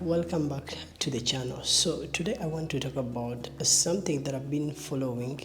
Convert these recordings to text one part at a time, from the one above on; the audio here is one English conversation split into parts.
welcome back to the channel. So today I want to talk about something that I've been following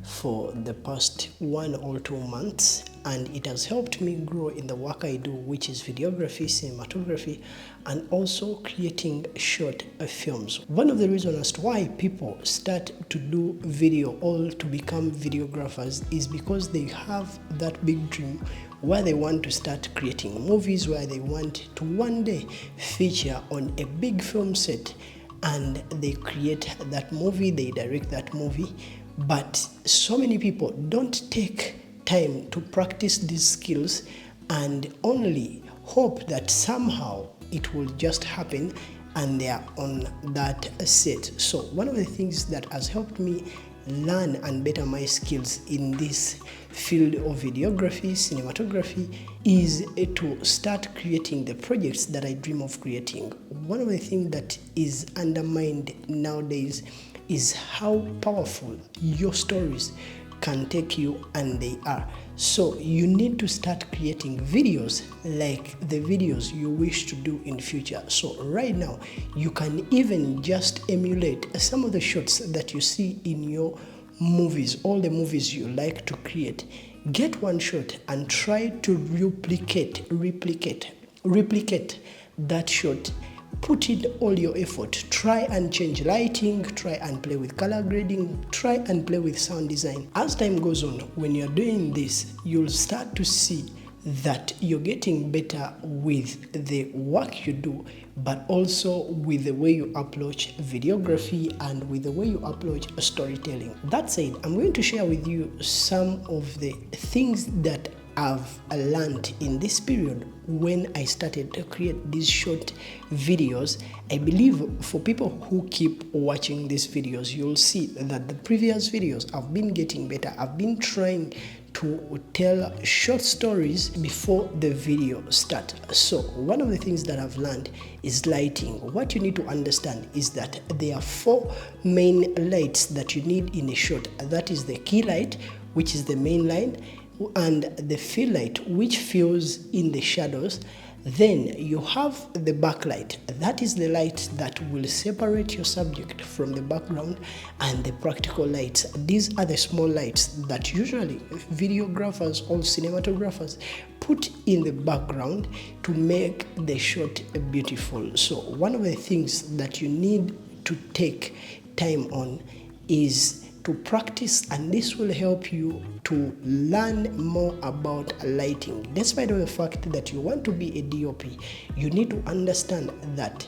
for the past 1 or 2 months, and it has helped me grow in the work I do, which is videography, cinematography, and also creating short films. One of the reasons as to why people start to do video or to become videographers is because they have that big dream where they want to start creating movies, where they want to one day feature on a big film set, and they create that movie, they direct that movie. But so many people don't take time to practice these skills and only hope that somehow it will just happen and they are on that set. So one of the things that has helped me learn and better my skills in this field of videography, cinematography, is to start creating the projects that I dream of creating. One of the things that is undermined nowadays is how powerful your stories can take you, and they are. So you need to start creating videos like the videos you wish to do in future. So right now, you can even just emulate some of the shots that you see in your movies, all the movies you like to create. Get one shot and try to replicate that shot. Put in all your effort. Try and change lighting, try and play with color grading, try and play with sound design. As time goes on, when you're doing this, you'll start to see that you're getting better with the work you do, but also with the way you approach videography and with the way you approach storytelling. That said, I'm going to share with you some of the things that I've learned in this period when I started to create these short videos. I believe for people who keep watching these videos, you'll see that the previous videos have been getting better. I've been trying to tell short stories before the video starts. So one of the things that I've learned is lighting. What you need to understand is that there are 4 main lights that you need in a shot. That is the key light, which is the main line, and the fill light, which fills in the shadows. Then you have the backlight. That is the light that will separate your subject from the background, and the practical lights. These are the small lights that usually videographers or cinematographers put in the background to make the shot beautiful. So one of the things that you need to take time on is to practice, and this will help you to learn more about lighting. Despite the fact that you want to be a DOP, you need to understand that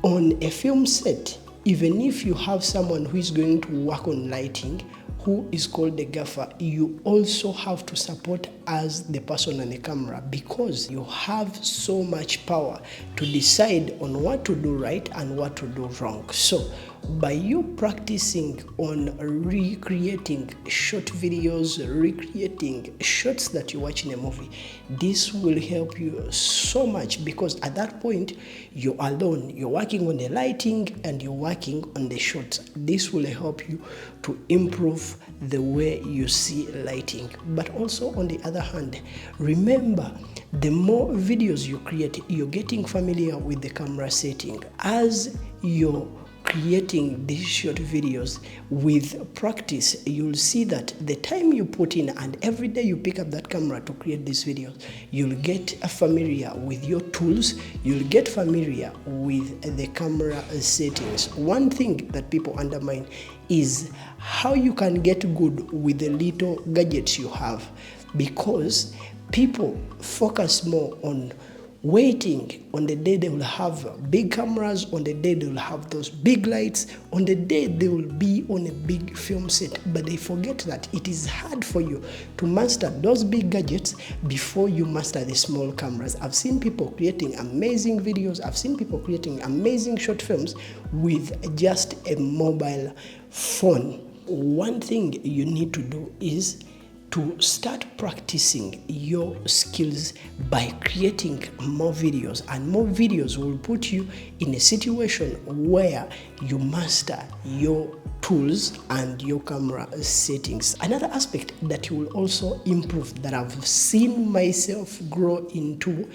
on a film set, even if you have someone who is going to work on lighting, who is called the gaffer, you also have to support as the person on the camera, because you have so much power to decide on what to do right and what to do wrong. So by you practicing on recreating short videos, recreating shots that you watch in a movie, this will help you so much, because at that point you're alone. You're working on the lighting and you're working on the shots. This will help you to improve the way you see lighting. But also on the other hand, remember, the more videos you create, you're getting familiar with the camera setting. As you're creating these short videos with practice, you'll see that the time you put in and every day you pick up that camera to create these videos, you'll get familiar with your tools, you'll get familiar with the camera settings. One thing that people undermine is how you can get good with the little gadgets you have, because people focus more on waiting on the day they will have big cameras, on the day they will have those big lights, on the day they will be on a big film set. But they forget that it is hard for you to master those big gadgets before you master the small cameras. I've seen people creating amazing videos, I've seen people creating amazing short films with just a mobile phone. One thing you need to do is to start practicing your skills by creating more videos, and more videos will put you in a situation where you master your tools and your camera settings. Another aspect that you will also improve, that I've seen myself grow into,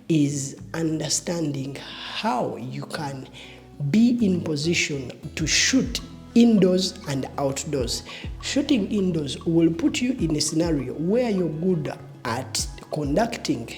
is understanding how you can be in position to shoot indoors and outdoors. Shooting indoors will put you in a scenario where you're good at conducting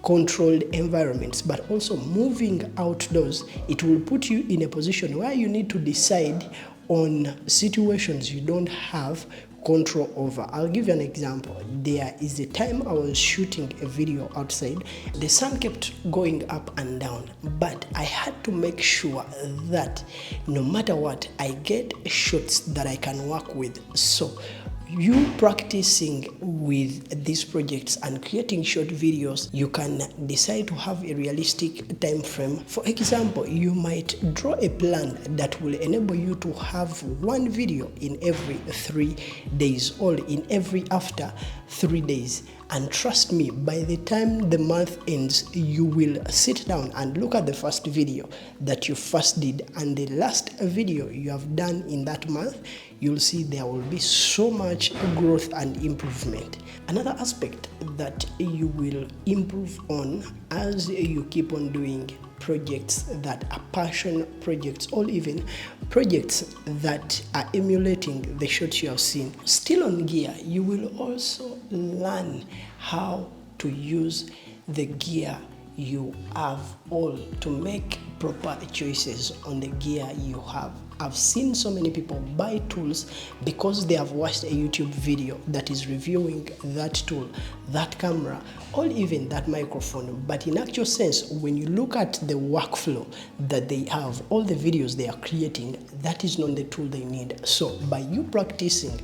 controlled environments, but also moving outdoors, it will put you in a position where you need to decide on situations you don't have control over. I'll give you an example. There is a time I was shooting a video outside. The sun kept going up and down, but I had to make sure that no matter what, I get shots that I can work with. So you practicing with these projects and creating short videos, you can decide to have a realistic time frame. For example, you might draw a plan that will enable you to have one video in every 3 days or in every after 3 days. And trust me, by the time the month ends, you will sit down and look at the first video that you first did and the last video you have done in that month. You'll see there will be so much growth and improvement. Another aspect that you will improve on as you keep on doing projects that are passion projects, or even projects that are emulating the shots you have seen. Still on gear, you will also learn how to use the gear you have, all to make proper choices on the gear you have. I've seen so many people buy tools because they have watched a YouTube video that is reviewing that tool, that camera, or even that microphone. But in actual sense, when you look at the workflow that they have, all the videos they are creating, that is not the tool they need. So by you practicing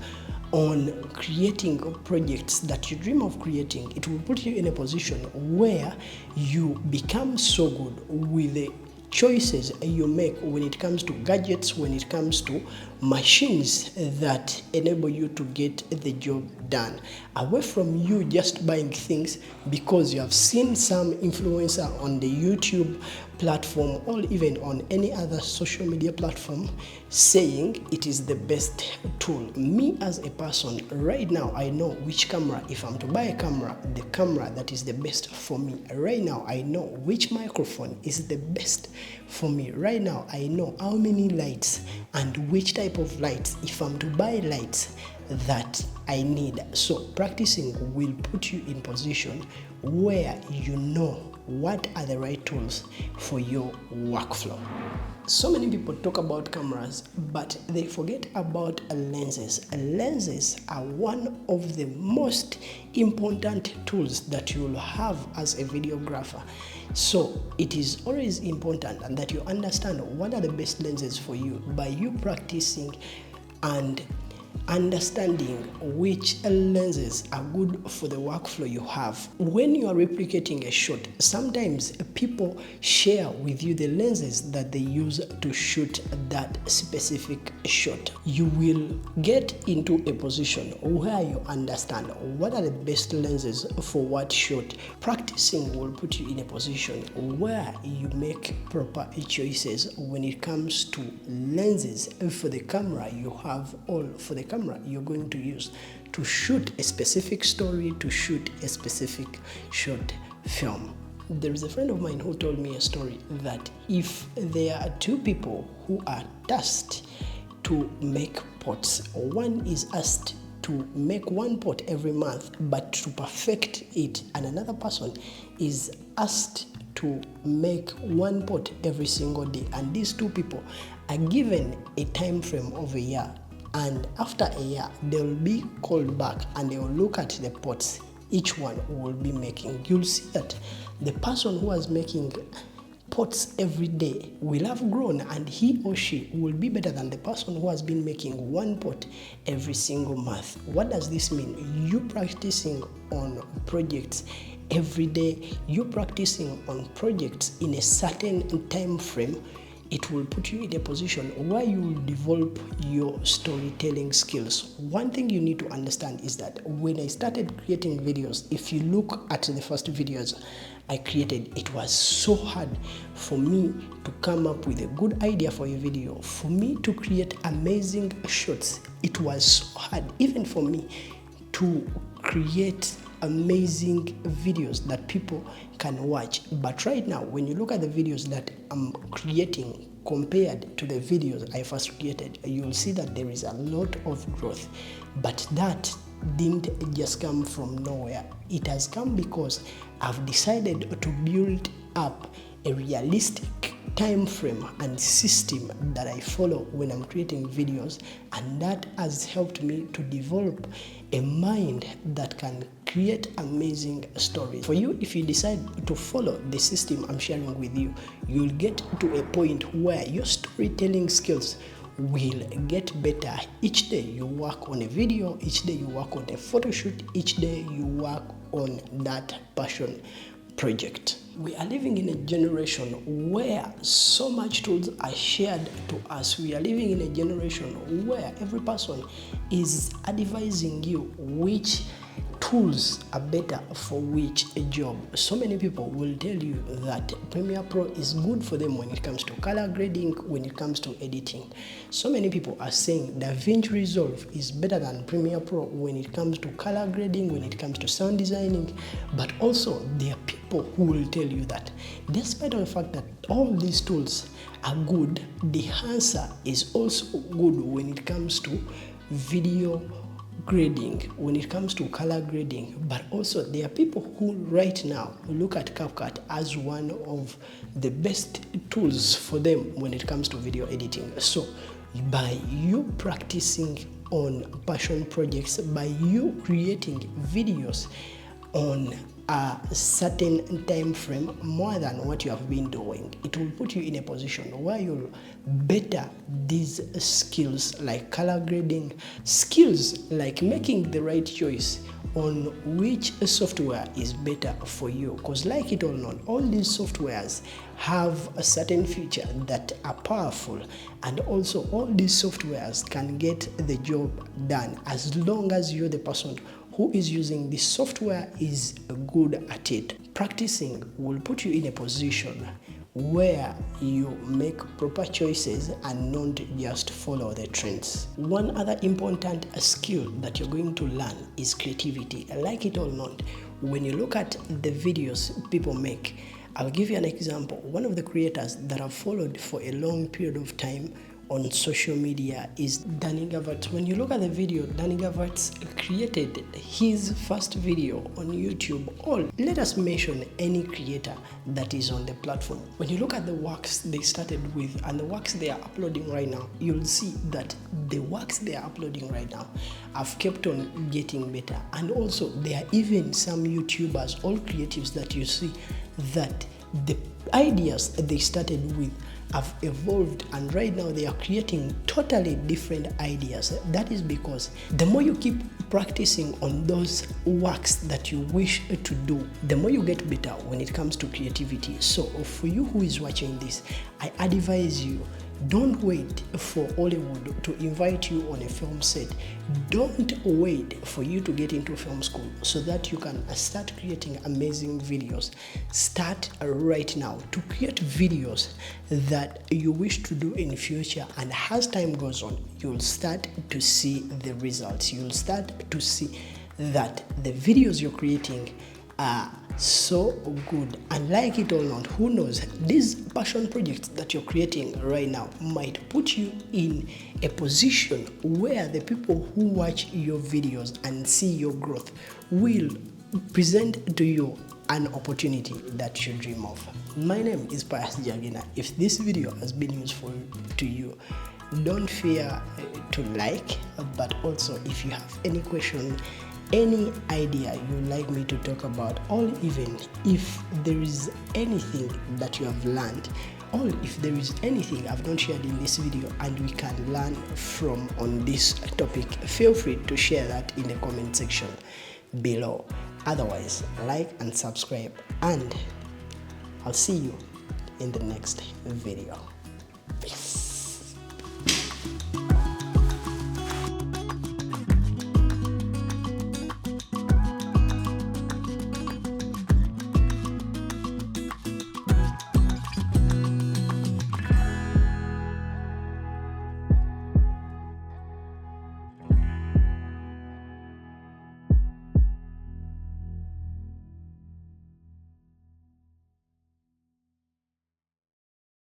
on creating projects that you dream of creating, it will put you in a position where you become so good with the choices you make when it comes to gadgets, when it comes to machines that enable you to get the job done. Away from you just buying things because you have seen some influencer on the YouTube platform or even on any other social media platform saying it is the best tool. Me as a person, right now I know which camera, if I'm to buy a camera, the camera that is the best for me. Right now I know which microphone is the best for me. Right now I know how many lights and which type of lights, if I'm to buy lights, that I need. So practicing will put you in position where you know what are the right tools for your workflow. So many people talk about cameras, but they forget about lenses. Lenses are one of the most important tools that you will have as a videographer. So it is always important that you understand what are the best lenses for you by you practicing and understanding which lenses are good for the workflow you have. When you are replicating a shot, sometimes people share with you the lenses that they use to shoot that specific shot. You will get into a position where you understand what are the best lenses for what shot. Practicing will put you in a position where you make proper choices when it comes to lenses for the camera you have, or for the camera you're going to use to shoot a specific story, to shoot a specific short film. There is a friend of mine who told me a story that if there are two people who are tasked to make pots, one is asked to make one pot every month but to perfect it, and another person is asked to make one pot every single day, and these two people are given a time frame of a year, and after a year they will be called back and they will look at the pots each one will be making. You'll see that the person who is making pots every day will have grown, and he or she will be better than the person who has been making one pot every single month. What does this mean? You practicing on projects every day, you practicing on projects in a certain time frame, it will put you in a position where you will develop your storytelling skills. One thing you need to understand is that when I started creating videos, if you look at the first videos I created, it was so hard for me to come up with a good idea for a video, for me to create amazing shots. It was so hard even for me to create amazing videos that people can watch. But right now, when you look at the videos that I'm creating compared to the videos I first created, you'll see that there is a lot of growth. But that didn't just come from nowhere. It has come because I've decided to build up a realistic time frame and system that I follow when I'm creating videos, and that has helped me to develop a mind that can create amazing stories. For you, if you decide to follow the system I'm sharing with you, you'll get to a point where your storytelling skills will get better. Each day you work on a video, each day you work on a photo shoot, each day you work on that passion project. We are living in a generation where so much tools are shared to us. We are living in a generation where every person is advising you which tools are better for which job. So many people will tell you that Premiere Pro is good for them when it comes to color grading, when it comes to editing. So many people are saying DaVinci Resolve is better than Premiere Pro when it comes to color grading, when it comes to sound designing. But also there are people who will tell you that despite the fact that all these tools are good, the answer is also good when it comes to video grading, when it comes to color grading. But also there are people who right now look at CapCut as one of the best tools for them when it comes to video editing. So by you practicing on passion projects, by you creating videos on a certain time frame more than what you have been doing, it will put you in a position where you'll better these skills like color grading, skills like making the right choice on which software is better for you. Because like it or not, all these softwares have a certain feature that are powerful, and also all these softwares can get the job done as long as you're the person who is using this software is good at it. Practicing will put you in a position where you make proper choices and not just follow the trends. One other important skill that you're going to learn is creativity. Like it or not, when you look at the videos people make, I'll give you an example. One of the creators that I've followed for a long period of time on social media is Danny Gavatz. When you look at the video, Danny Gavatz created his first video on YouTube. Or let us mention any creator that is on the platform. When you look at the works they started with and the works they are uploading right now, you'll see that the works they are uploading right now have kept on getting better. And also there are even some YouTubers, all creatives that you see, that the ideas they started with have evolved, and right now they are creating totally different ideas. That is because the more you keep practicing on those works that you wish to do, the more you get better when it comes to creativity. So for you who is watching this, I advise you, don't wait for Hollywood to invite you on a film set. Don't wait for you to get into film school so that you can start creating amazing videos. Start right now to create videos that you wish to do in the future, and as time goes on, you'll start to see the results. You'll start to see that the videos you're creating are so good. And like it or not, who knows, these passion projects that you're creating right now might put you in a position where the people who watch your videos and see your growth will present to you an opportunity that you dream of. My name is Pius Jagina. If this video has been useful to you, don't fear to like, but also if you have any question, any idea you'd like me to talk about, or even if there is anything that you have learned, or if there is anything I've not shared in this video and we can learn from on this topic, feel free to share that in the comment section below. Otherwise, like and subscribe, and I'll see you in the next video. Peace.